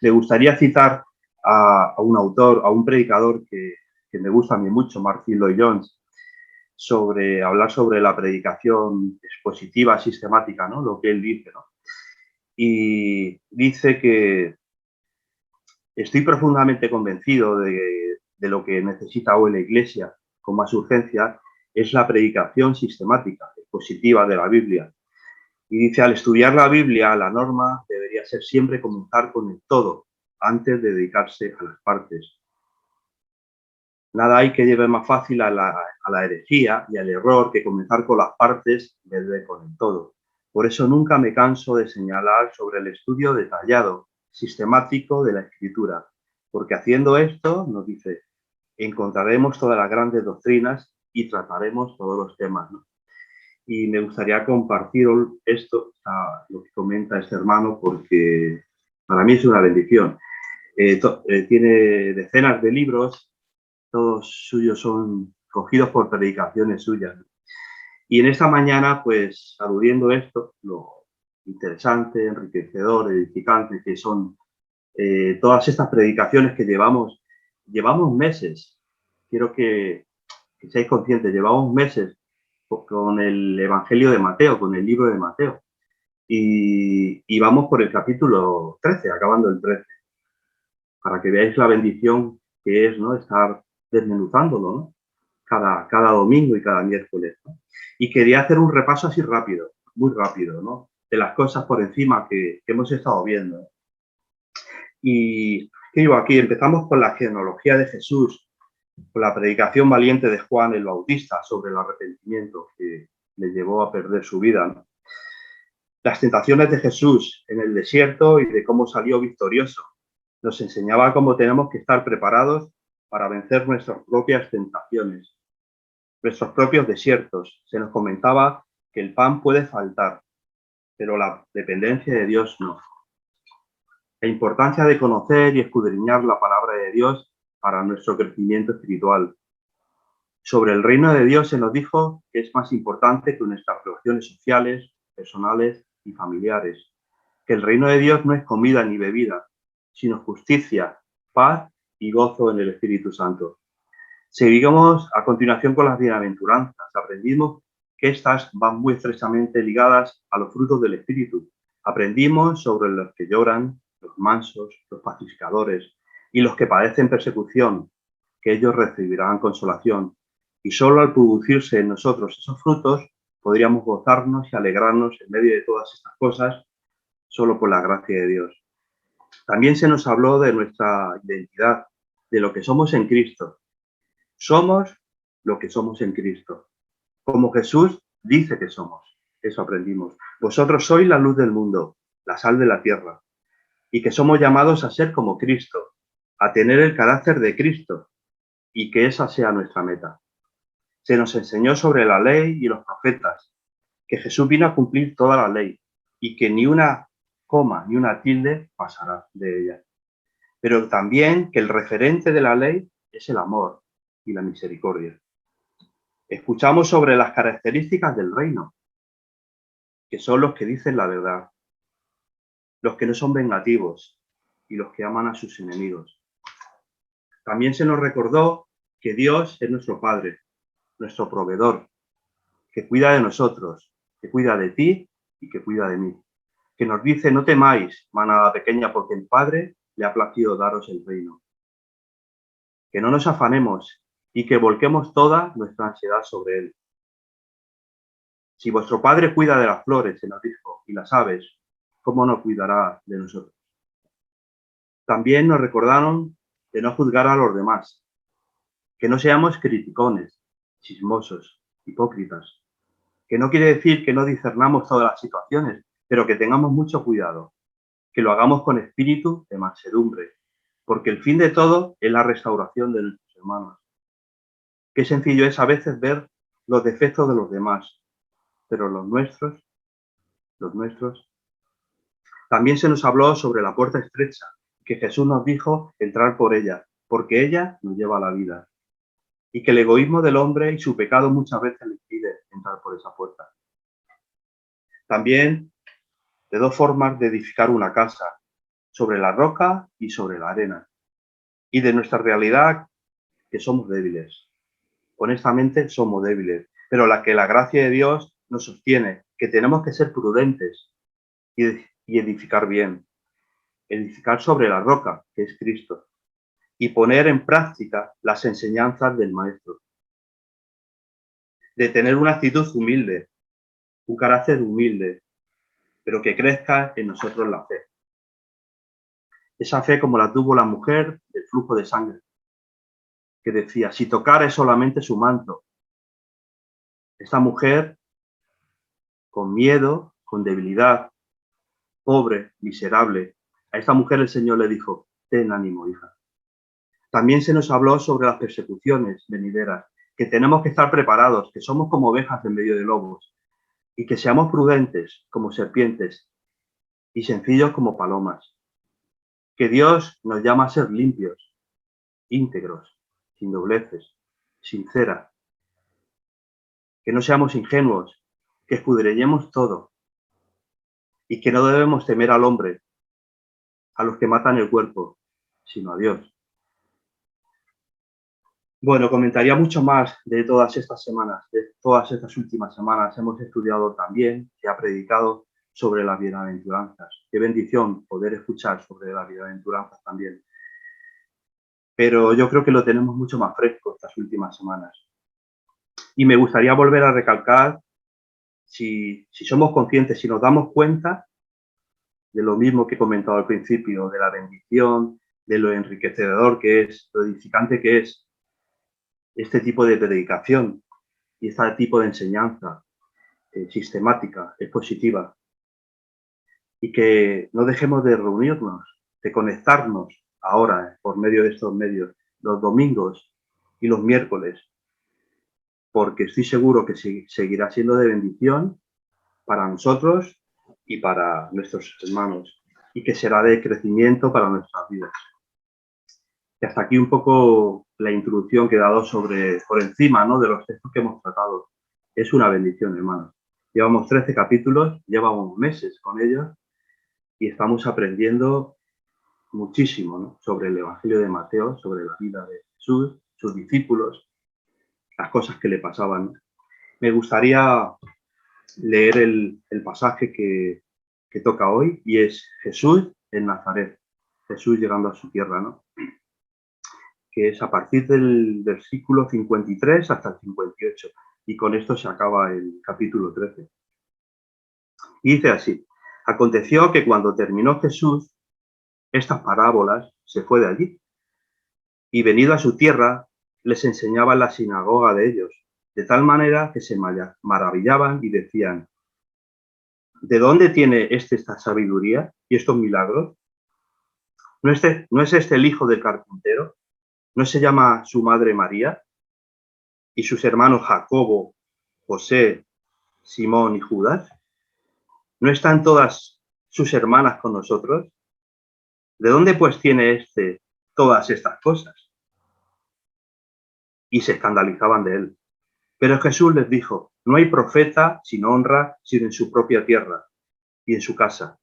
Me gustaría citar a un autor, a un predicador que me gusta a mí mucho, Martyn Lloyd-Jones, hablar sobre la predicación expositiva, sistemática, ¿no? Lo que él dice, ¿no? Y dice que estoy profundamente convencido de lo que necesita hoy la Iglesia con más urgencia es la predicación sistemática, expositiva de la Biblia. Y dice, al estudiar la Biblia, la norma debería ser siempre comenzar con el todo, antes de dedicarse a las partes. Nada hay que lleve más fácil a la herejía y al error que comenzar con las partes en vez de con el todo. Por eso nunca me canso de señalar sobre el estudio detallado, sistemático de la Escritura, porque haciendo esto, nos dice, encontraremos todas las grandes doctrinas y trataremos todos los temas, ¿no? Y me gustaría compartir esto, lo que comenta este hermano, porque para mí es una bendición. Tiene decenas de libros, todos suyos son cogidos por predicaciones suyas. Y en esta mañana, pues, aludiendo esto, lo interesante, enriquecedor, edificante, que son todas estas predicaciones que llevamos meses. Quiero que seáis conscientes, llevamos meses con el Evangelio de Mateo, con el libro de Mateo. Y vamos por el capítulo 13, acabando el 13, para que veáis la bendición que es, ¿no?, estar desmenuzándolo, ¿no?, cada domingo y cada miércoles, ¿no? Y quería hacer un repaso así rápido, muy rápido, ¿no?, de las cosas por encima que hemos estado viendo. Y ¿qué digo aquí? Empezamos con la genealogía de Jesús, con la predicación valiente de Juan el Bautista sobre el arrepentimiento que le llevó a perder su vida, ¿no? Las tentaciones de Jesús en el desierto y de cómo salió victorioso. Nos enseñaba cómo tenemos que estar preparados para vencer nuestras propias tentaciones, nuestros propios desiertos. Se nos comentaba que el pan puede faltar, pero la dependencia de Dios no. La importancia de conocer y escudriñar la palabra de Dios para nuestro crecimiento espiritual. Sobre el reino de Dios se nos dijo que es más importante que nuestras relaciones sociales, personales y familiares. Que el reino de Dios no es comida ni bebida, sino justicia, paz y gozo en el Espíritu Santo. Seguimos a continuación con las bienaventuranzas. Aprendimos que estas van muy estrechamente ligadas a los frutos del Espíritu. Aprendimos sobre los que lloran, los mansos, los pacificadores y los que padecen persecución, que ellos recibirán consolación. Y solo al producirse en nosotros esos frutos, podríamos gozarnos y alegrarnos en medio de todas estas cosas, solo por la gracia de Dios. También se nos habló de nuestra identidad, de lo que somos en Cristo. Somos lo que somos en Cristo, como Jesús dice que somos. Eso aprendimos. Vosotros sois la luz del mundo, la sal de la tierra, y que somos llamados a ser como Cristo, a tener el carácter de Cristo, y que esa sea nuestra meta. Se nos enseñó sobre la ley y los profetas, que Jesús vino a cumplir toda la ley, y que ni una coma ni una tilde pasará de ella. Pero también que el referente de la ley es el amor y la misericordia. Escuchamos sobre las características del reino, que son los que dicen la verdad, los que no son vengativos y los que aman a sus enemigos. También se nos recordó que Dios es nuestro Padre, nuestro proveedor, que cuida de nosotros, que cuida de ti y que cuida de mí. Que nos dice, no temáis, manada pequeña, porque el Padre le ha placido daros el reino. Que no nos afanemos y que volquemos toda nuestra ansiedad sobre Él. Si vuestro Padre cuida de las flores, se nos dijo, y las aves, ¿cómo no cuidará de nosotros? También nos recordaron de no juzgar a los demás, que no seamos criticones, chismosos, hipócritas, que no quiere decir que no discernamos todas las situaciones, pero que tengamos mucho cuidado, que lo hagamos con espíritu de mansedumbre, porque el fin de todo es la restauración de nuestros hermanos. Qué sencillo es a veces ver los defectos de los demás, pero los nuestros. También se nos habló sobre la puerta estrecha, que Jesús nos dijo entrar por ella, porque ella nos lleva a la vida. Y que el egoísmo del hombre y su pecado muchas veces le impide entrar por esa puerta. También de dos formas de edificar una casa, sobre la roca y sobre la arena, y de nuestra realidad, que somos débiles. Honestamente, somos débiles, pero la gracia de Dios nos sostiene, que tenemos que ser prudentes y edificar bien, edificar sobre la roca, que es Cristo, y poner en práctica las enseñanzas del Maestro, de tener una actitud humilde, un carácter humilde, pero que crezca en nosotros la fe. Esa fe como la tuvo la mujer del flujo de sangre, que decía, si tocare solamente su manto. Esta mujer, con miedo, con debilidad, pobre, miserable, a esta mujer el Señor le dijo, ten ánimo, hija. También se nos habló sobre las persecuciones venideras, que tenemos que estar preparados, que somos como ovejas en medio de lobos, y que seamos prudentes como serpientes y sencillos como palomas. Que Dios nos llama a ser limpios, íntegros, sin dobleces, sinceras, que no seamos ingenuos, que escudriñemos todo y que no debemos temer al hombre, a los que matan el cuerpo, sino a Dios. Bueno, comentaría mucho más de todas estas semanas, de todas estas últimas semanas. Hemos estudiado también, se ha predicado sobre las bienaventuranzas. Qué bendición poder escuchar sobre las bienaventuranzas también. Pero yo creo que lo tenemos mucho más fresco estas últimas semanas. Y me gustaría volver a recalcar, si somos conscientes, si nos damos cuenta de lo mismo que he comentado al principio, de la bendición, de lo enriquecedor que es, lo edificante que es este tipo de predicación y este tipo de enseñanza sistemática, expositiva, y que no dejemos de reunirnos, de conectarnos ahora por medio de estos medios, los domingos y los miércoles, porque estoy seguro que seguirá siendo de bendición para nosotros y para nuestros hermanos, y que será de crecimiento para nuestras vidas. Y hasta aquí un poco la introducción que he dado por encima, ¿no?, de los textos que hemos tratado. Es una bendición, hermanos. Llevamos 13 capítulos, llevamos meses con ellos y estamos aprendiendo muchísimo, ¿no?, sobre el Evangelio de Mateo, sobre la vida de Jesús, sus discípulos, las cosas que le pasaban. Me gustaría leer el pasaje que toca hoy, y es Jesús en Nazaret, Jesús llegando a su tierra, ¿no?, que es a partir del versículo 53 hasta el 58, y con esto se acaba el capítulo 13. Y dice así: aconteció que cuando terminó Jesús estas parábolas, se fue de allí, y venido a su tierra, les enseñaba en la sinagoga de ellos, de tal manera que se maravillaban y decían, ¿de dónde tiene esta sabiduría y estos milagros? ¿No es este el hijo del carpintero? ¿No se llama su madre María? ¿Y sus hermanos Jacobo, José, Simón y Judas? ¿No están todas sus hermanas con nosotros? ¿De dónde pues tiene todas estas cosas? Y se escandalizaban de él. Pero Jesús les dijo, no hay profeta sin honra sino en su propia tierra y en su casa.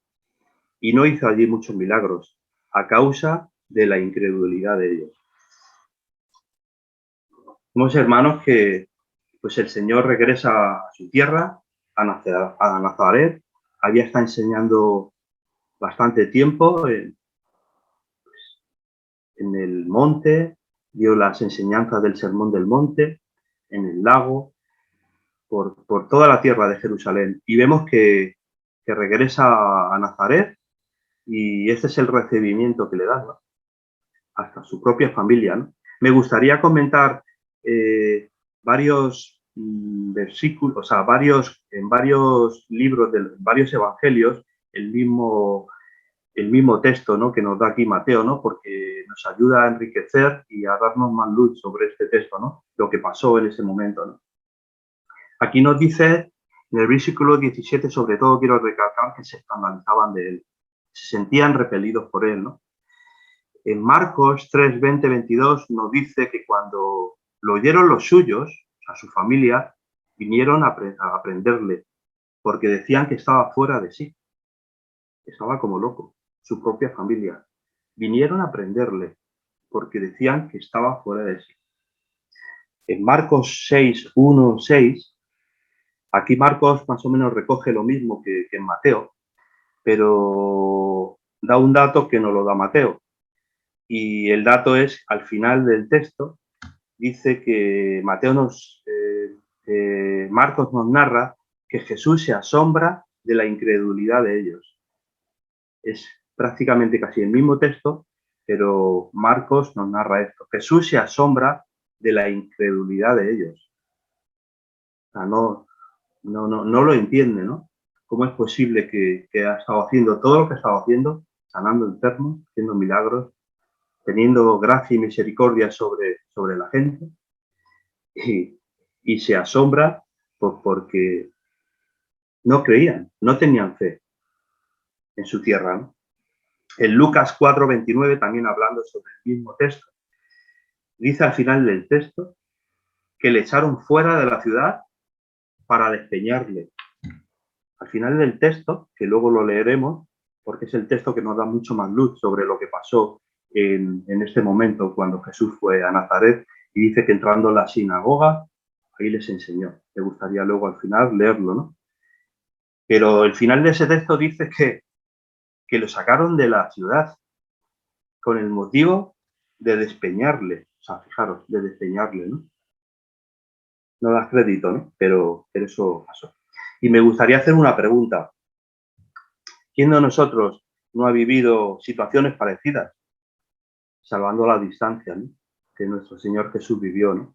Y no hizo allí muchos milagros a causa de la incredulidad de ellos. Vemos, hermanos, que pues el Señor regresa a su tierra, a Nazaret. Había estado enseñando bastante tiempo en el monte, dio las enseñanzas del Sermón del Monte, en el lago, por toda la tierra de Jerusalén. Y vemos que regresa a Nazaret, y este es el recibimiento que le da, ¿no?, hasta su propia familia, ¿no? Me gustaría comentar varios versículos, o sea, en varios libros de varios evangelios, el mismo texto, ¿no?, que nos da aquí Mateo, ¿no?, porque nos ayuda a enriquecer y a darnos más luz sobre este texto, ¿no?, lo que pasó en ese momento, ¿no? Aquí nos dice, en el versículo 17, sobre todo quiero recalcar que se escandalizaban de él, se sentían repelidos por él, ¿no? En Marcos 3, 20, 22 nos dice que cuando lo oyeron los suyos, a su familia, vinieron a aprenderle, porque decían que estaba fuera de sí, que estaba como loco. su propia familia. Vinieron a prenderle porque decían que estaba fuera de sí. En Marcos 6, 1, 6, aquí Marcos más o menos recoge lo mismo que en Mateo, pero da un dato que no lo da Mateo. Y el dato es, al final del texto, dice que Marcos nos narra que Jesús se asombra de la incredulidad de ellos. Es prácticamente casi el mismo texto, pero Marcos nos narra esto. Jesús se asombra de la incredulidad de ellos. O sea, no lo entiende, ¿no? ¿Cómo es posible que ha estado haciendo todo lo que ha estado haciendo, sanando enfermos, haciendo milagros, teniendo gracia y misericordia sobre la gente, y se asombra porque no creían, no tenían fe en su tierra, ¿no? En Lucas 4:29, también hablando sobre el mismo texto, dice al final del texto que le echaron fuera de la ciudad para despeñarle. Al final del texto, que luego lo leeremos, porque es el texto que nos da mucho más luz sobre lo que pasó en este momento cuando Jesús fue a Nazaret, y dice que entrando a la sinagoga, ahí les enseñó. Me gustaría luego al final leerlo, ¿no? Pero el final de ese texto dice que lo sacaron de la ciudad con el motivo de despeñarle. O sea, fijaros, de despeñarle, ¿no? No das crédito, ¿no? Pero eso pasó. Y me gustaría hacer una pregunta. ¿Quién de nosotros no ha vivido situaciones parecidas, salvando la distancia, ¿no?, que nuestro Señor Jesús vivió, ¿no?,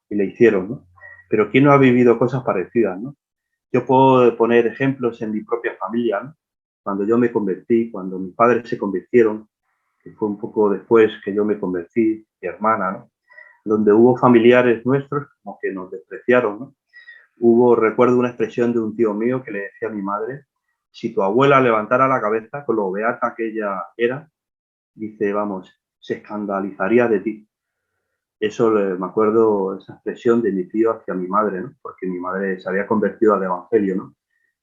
y le hicieron, ¿no? Pero ¿quién no ha vivido cosas parecidas, ¿no? Yo puedo poner ejemplos en mi propia familia, ¿no? Cuando yo me convertí, cuando mis padres se convirtieron, que fue un poco después que yo me convertí, mi hermana, ¿no?, donde hubo familiares nuestros como que nos despreciaron, ¿no? Recuerdo una expresión de un tío mío que le decía a mi madre: si tu abuela levantara la cabeza con lo beata que ella era, dice, vamos, se escandalizaría de ti. Eso me acuerdo, esa expresión de mi tío hacia mi madre, ¿no? Porque mi madre se había convertido al evangelio, ¿no?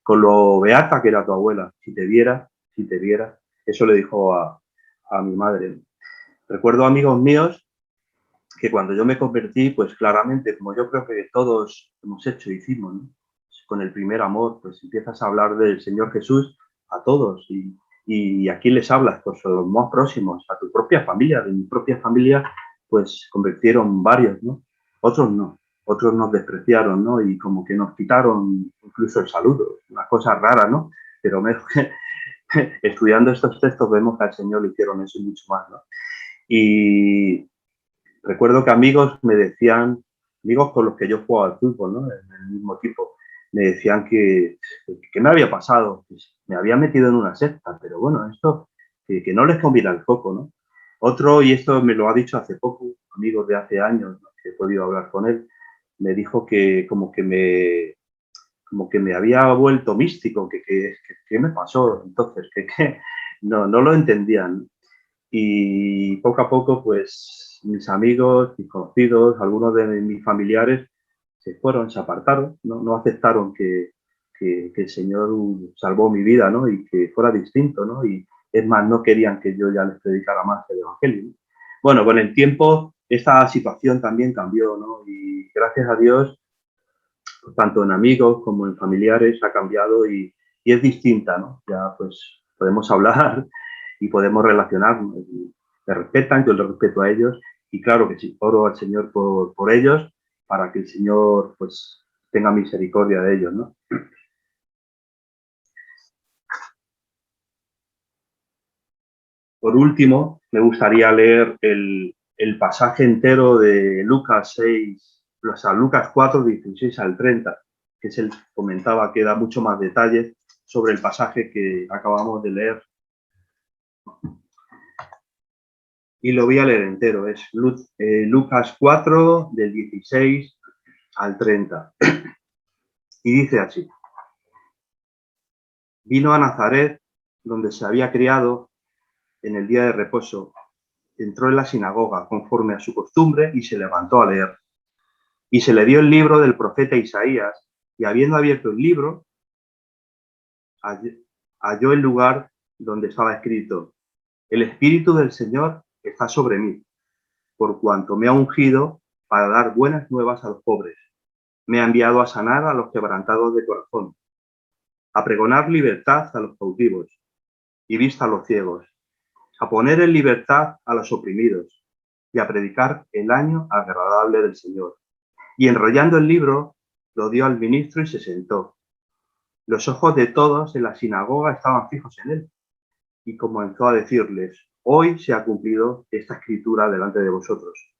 Con lo beata que era tu abuela, si te viera, eso le dijo a mi madre. Recuerdo amigos míos que cuando yo me convertí, pues claramente, como yo creo que todos hemos hecho, hicimos, ¿no?, con el primer amor, pues empiezas a hablar del Señor Jesús a todos. ¿Y a quién les hablas? Pues a los más próximos, a tu propia familia. De mi propia familia, pues convirtieron varios, ¿no? Otros no, otros nos despreciaron, ¿no? Y como que nos quitaron incluso el saludo, una cosa rara, ¿no? Pero estudiando estos textos vemos que al Señor le hicieron eso y mucho más, ¿no? Y recuerdo que amigos me decían, amigos con los que yo jugaba al fútbol, ¿no?, en el mismo equipo, me decían que me había pasado, que me había metido en una secta, pero bueno, esto, que no les conviene el foco, ¿no? Otro, y esto me lo ha dicho hace poco, amigos de hace años, ¿no?, que he podido hablar con él, me dijo que como que me había vuelto místico, ¿qué me pasó entonces? Que no lo entendían. Y poco a poco, pues mis amigos, mis conocidos, algunos de mis familiares se fueron, se apartaron, no aceptaron que el Señor salvó mi vida, ¿no?, y que fuera distinto, ¿no? Y es más, no querían que yo ya les predicara más el Evangelio, ¿no? Bueno, con el tiempo esta situación también cambió, ¿no? Y gracias a Dios, pues, tanto en amigos como en familiares ha cambiado y es distinta, ¿no? Ya pues podemos hablar y podemos relacionarnos. Y me respetan, yo les respeto a ellos, y claro que sí, oro al Señor por ellos, para que el Señor pues tenga misericordia de ellos, ¿no? Por último, me gustaría leer el pasaje entero de Lucas 6, o sea, Lucas 4, 16 al 30, que es el que comentaba, que da mucho más detalle sobre el pasaje que acabamos de leer. Y lo voy a leer entero, es Lucas 4, del 16 al 30. Y dice así: vino a Nazaret, donde se había criado, en el día de reposo. Entró en la sinagoga conforme a su costumbre y se levantó a leer. Y se le dio el libro del profeta Isaías, y habiendo abierto el libro, halló el lugar donde estaba escrito: el Espíritu del Señor está sobre mí, por cuanto me ha ungido para dar buenas nuevas a los pobres. Me ha enviado a sanar a los quebrantados de corazón, a pregonar libertad a los cautivos y vista a los ciegos, a poner en libertad a los oprimidos y a predicar el año agradable del Señor. Y enrollando el libro, lo dio al ministro y se sentó. Los ojos de todos en la sinagoga estaban fijos en él, y comenzó a decirles: hoy se ha cumplido esta escritura delante de vosotros.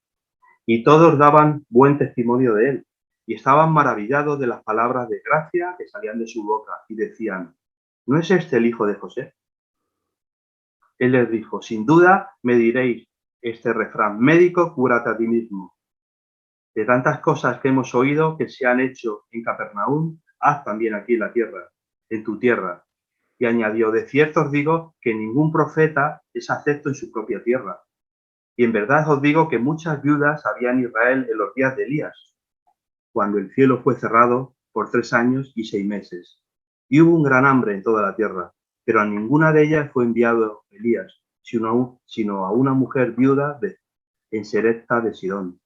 Y todos daban buen testimonio de él, y estaban maravillados de las palabras de gracia que salían de su boca, y decían: ¿no es este el hijo de José? Él les dijo: sin duda me diréis este refrán: médico, cúrate a ti mismo. De tantas cosas que hemos oído que se han hecho en Capernaum, haz también aquí en la tierra, en tu tierra. Y añadió: de cierto os digo que ningún profeta es acepto en su propia tierra. Y en verdad os digo que muchas viudas había en Israel en los días de Elías, cuando el cielo fue cerrado por 3 años y 6 meses. Y hubo un gran hambre en toda la tierra, pero a ninguna de ellas fue enviado Elías, sino a una mujer viuda en Serepta de Sidón.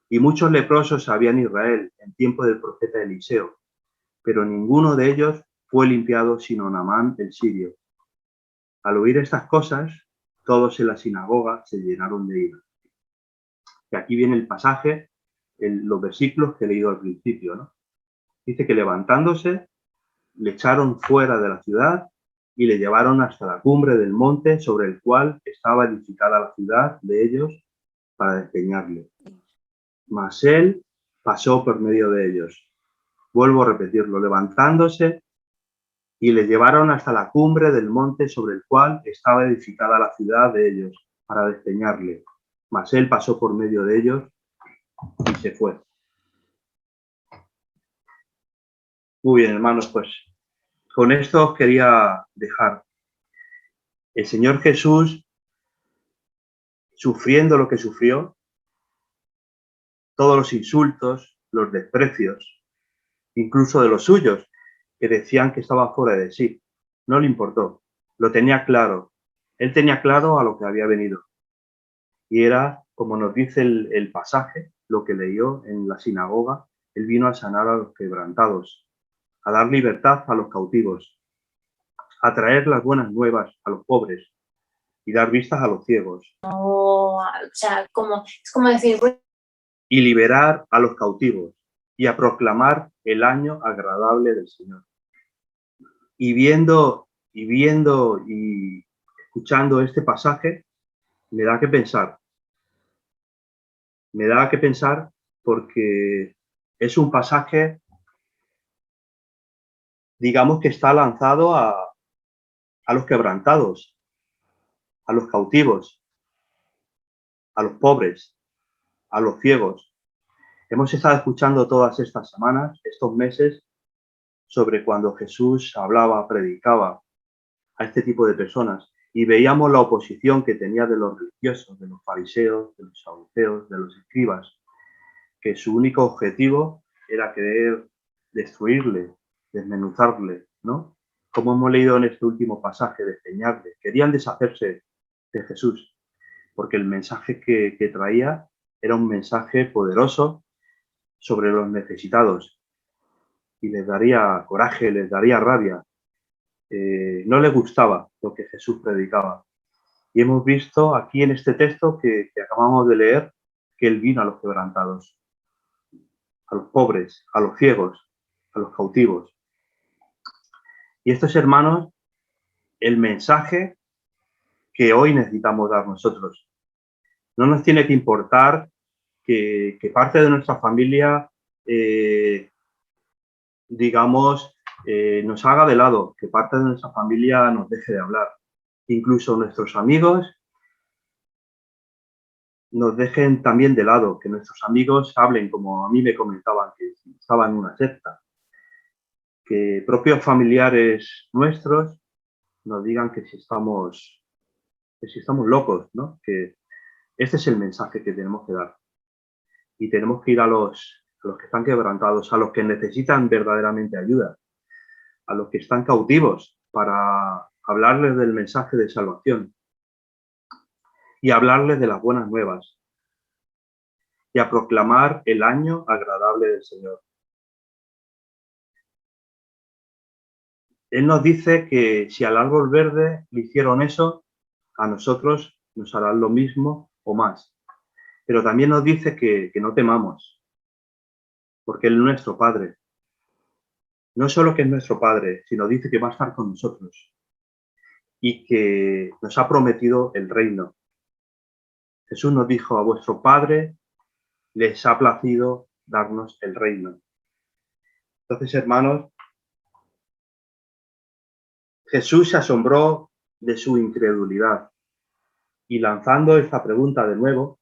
Y muchos leprosos había en Israel en tiempo del profeta Eliseo, pero ninguno de ellos fue limpiado sino Naamán el sirio. Al oír estas cosas, todos en la sinagoga se llenaron de ira. Y aquí viene el pasaje, los versículos que he leído al principio, ¿no? Dice que levantándose, le echaron fuera de la ciudad y le llevaron hasta la cumbre del monte sobre el cual estaba edificada la ciudad de ellos para despeñarle. Mas él pasó por medio de ellos. Vuelvo a repetirlo: levantándose, y le llevaron hasta la cumbre del monte sobre el cual estaba edificada la ciudad de ellos para despeñarle. Mas él pasó por medio de ellos y se fue. Muy bien, hermanos, pues con esto os quería dejar. El Señor Jesús, sufriendo lo que sufrió, todos los insultos, los desprecios, incluso de los suyos, que decían que estaba fuera de sí, no le importó, lo tenía claro. Él tenía claro a lo que había venido. Y era, como nos dice el pasaje, lo que leyó en la sinagoga: él vino a sanar a los quebrantados, a dar libertad a los cautivos, a traer las buenas nuevas a los pobres y dar vistas a los ciegos. O sea, es como decir... Y liberar a los cautivos y a proclamar el año agradable del Señor. Y viendo y escuchando este pasaje, me da que pensar. Me da que pensar porque es un pasaje, digamos, que está lanzado a los quebrantados, a los cautivos, a los pobres, a los ciegos. Hemos estado escuchando todas estas semanas, estos meses, sobre cuando Jesús hablaba, predicaba a este tipo de personas, y veíamos la oposición que tenía de los religiosos, de los fariseos, de los saduceos, de los escribas, que su único objetivo era querer destruirle, desmenuzarle, ¿no? Como hemos leído en este último pasaje, despeñarle. Querían deshacerse de Jesús, porque el mensaje que traía era un mensaje poderoso sobre los necesitados, y les daría coraje, les daría rabia. No les gustaba lo que Jesús predicaba. Y hemos visto aquí en este texto que acabamos de leer que él vino a los quebrantados, a los pobres, a los ciegos, a los cautivos. Y esto es, hermanos, el mensaje que hoy necesitamos dar nosotros. No nos tiene que importar que parte de nuestra familia, digamos, nos haga de lado, que parte de nuestra familia nos deje de hablar. Incluso nuestros amigos nos dejen también de lado, que nuestros amigos hablen como a mí me comentaban que estaban en una secta, que propios familiares nuestros nos digan que si estamos locos, ¿no? Que este es el mensaje que tenemos que dar. Y tenemos que ir a los que están quebrantados, a los que necesitan verdaderamente ayuda, a los que están cautivos, para hablarles del mensaje de salvación y hablarles de las buenas nuevas y a proclamar el año agradable del Señor. Él nos dice que si al árbol verde le hicieron eso, a nosotros nos harán lo mismo o más. Pero también nos dice que no temamos, porque Él es nuestro Padre. No solo que es nuestro Padre, sino dice que va a estar con nosotros y que nos ha prometido el reino. Jesús nos dijo: a vuestro Padre les ha placido darnos el reino. Entonces, hermanos, Jesús se asombró de su incredulidad y lanzando esta pregunta de nuevo: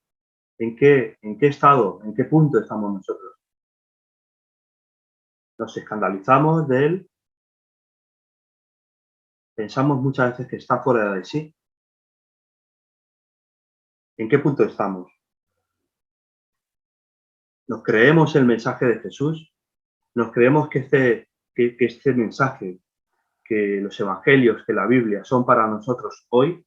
¿en qué estado, en qué punto estamos nosotros? ¿Nos escandalizamos de Él? ¿Pensamos muchas veces que está fuera de sí? ¿En qué punto estamos? ¿Nos creemos el mensaje de Jesús? ¿Nos creemos que este mensaje, que los evangelios, que la Biblia son para nosotros hoy,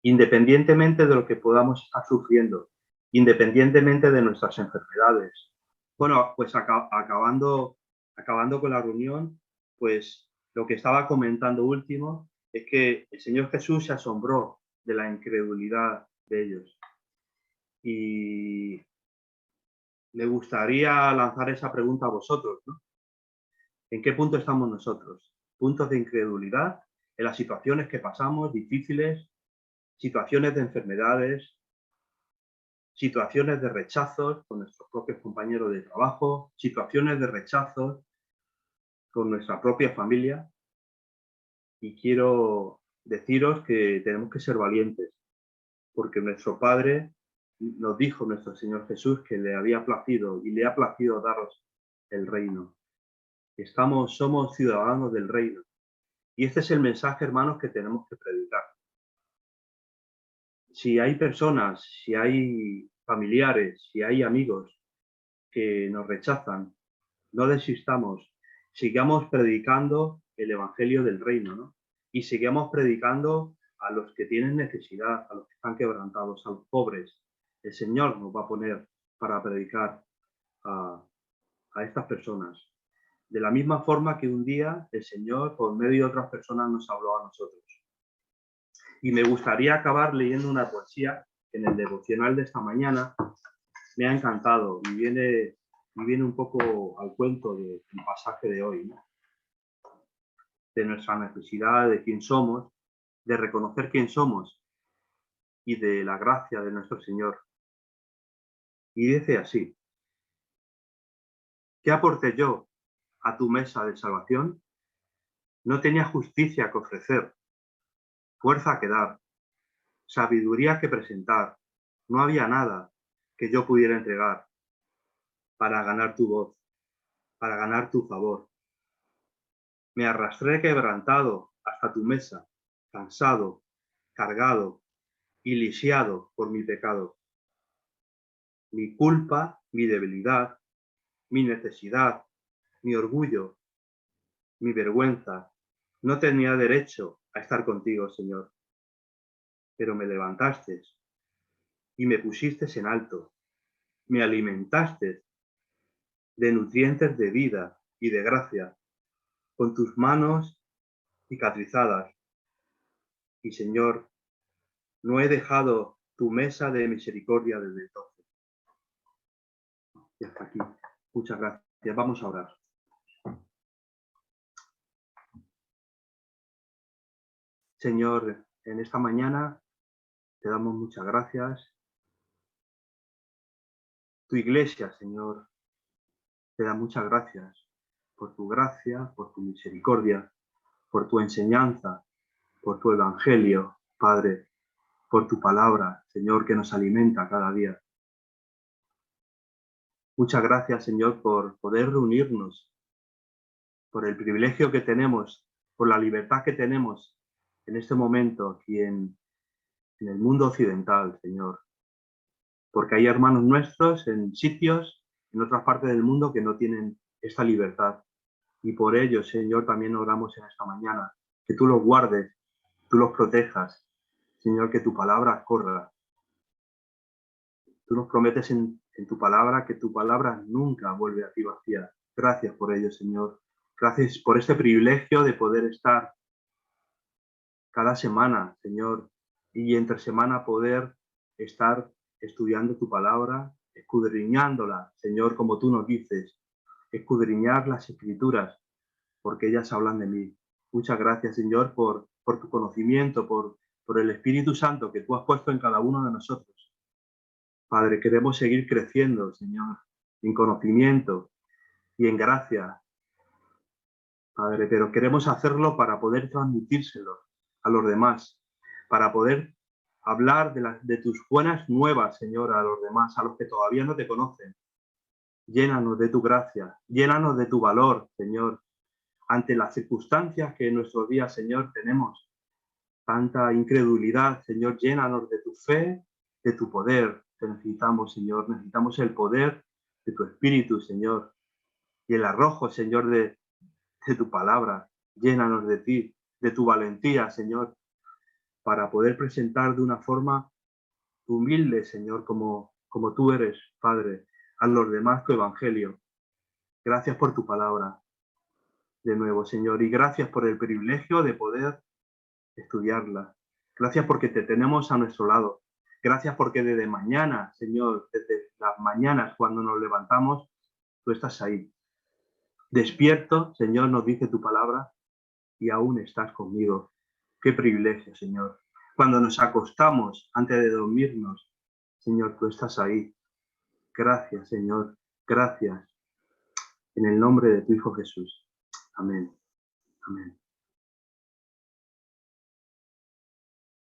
independientemente de lo que podamos estar sufriendo, independientemente de nuestras enfermedades? Bueno, pues acabando con la reunión, pues lo que estaba comentando último es que el Señor Jesús se asombró de la incredulidad de ellos. Y me gustaría lanzar esa pregunta a vosotros, ¿no? ¿En qué punto estamos nosotros? ¿Puntos de incredulidad en las situaciones que pasamos, difíciles, situaciones de enfermedades, situaciones de rechazos con nuestros propios compañeros de trabajo, situaciones de rechazos con nuestra propia familia? Y quiero deciros que tenemos que ser valientes, porque nuestro Padre nos dijo, nuestro Señor Jesús, que le había placido y le ha placido daros el reino. Somos ciudadanos del reino. Y este es el mensaje, hermanos, que tenemos que predicar. Si hay personas, si hay familiares, si hay amigos que nos rechazan, no desistamos, sigamos predicando el evangelio del reino, ¿no? Y sigamos predicando a los que tienen necesidad, a los que están quebrantados, a los pobres. El Señor nos va a poner para predicar a estas personas. De la misma forma que un día el Señor, por medio de otras personas, nos habló a nosotros. Y me gustaría acabar leyendo una poesía que en el devocional de esta mañana me ha encantado y viene un poco al cuento del pasaje de hoy, ¿no? De nuestra necesidad, de quién somos, de reconocer quién somos y de la gracia de nuestro Señor. Y dice así: ¿qué aporté yo a tu mesa de salvación? No tenía justicia que ofrecer, fuerza que dar, sabiduría que presentar. No había nada que yo pudiera entregar para ganar tu voz, para ganar tu favor. Me arrastré quebrantado hasta tu mesa, cansado, cargado y lisiado por mi pecado. Mi culpa, mi debilidad, mi necesidad, mi orgullo, mi vergüenza. No tenía derecho a estar contigo, Señor. Pero me levantaste y me pusiste en alto. Me alimentaste de nutrientes de vida y de gracia, con tus manos cicatrizadas. Y, Señor, no he dejado tu mesa de misericordia desde entonces. Y hasta aquí. Muchas gracias. Vamos a orar. Señor, en esta mañana te damos muchas gracias. Tu iglesia, Señor, te da muchas gracias por tu gracia, por tu misericordia, por tu enseñanza, por tu evangelio, Padre, por tu palabra, Señor, que nos alimenta cada día. Muchas gracias, Señor, por poder reunirnos, por el privilegio que tenemos, por la libertad que tenemos en este momento aquí en el mundo occidental, Señor. Porque hay hermanos nuestros en sitios, en otras partes del mundo, que no tienen esta libertad. Y por ello, Señor, también oramos en esta mañana, que tú los guardes, tú los protejas. Señor, que tu palabra corra. Tú nos prometes en tu palabra que tu palabra nunca vuelve a ti vacía. Gracias por ello, Señor. Gracias por este privilegio de poder estar cada semana, Señor, y entre semana poder estar estudiando tu palabra, escudriñándola, Señor, como tú nos dices, escudriñar las escrituras, porque ellas hablan de mí. Muchas gracias, Señor, por tu conocimiento, por el Espíritu Santo que tú has puesto en cada uno de nosotros. Padre, queremos seguir creciendo, Señor, en conocimiento y en gracia, Padre, pero queremos hacerlo para poder transmitírselo a los demás, para poder hablar de tus buenas nuevas, Señor, a los demás, a los que todavía no te conocen. Llénanos de tu gracia, llénanos de tu valor, Señor, ante las circunstancias que en nuestros días, Señor, tenemos. Tanta incredulidad, Señor, llénanos de tu fe, de tu poder. Te necesitamos, Señor, necesitamos el poder de tu Espíritu, Señor, y el arrojo, Señor, de tu palabra. Llénanos de ti, de tu valentía, Señor, para poder presentar de una forma humilde, Señor, como tú eres, Padre, a los demás tu evangelio. Gracias por tu palabra, de nuevo, Señor, y gracias por el privilegio de poder estudiarla. Gracias porque te tenemos a nuestro lado. Gracias porque desde mañana, Señor, desde las mañanas cuando nos levantamos, tú estás ahí. Despierto, Señor, nos dice tu palabra, y aún estás conmigo. Qué privilegio, Señor. Cuando nos acostamos antes de dormirnos, Señor, tú estás ahí. Gracias, Señor. Gracias. En el nombre de tu Hijo Jesús. Amén. Amén.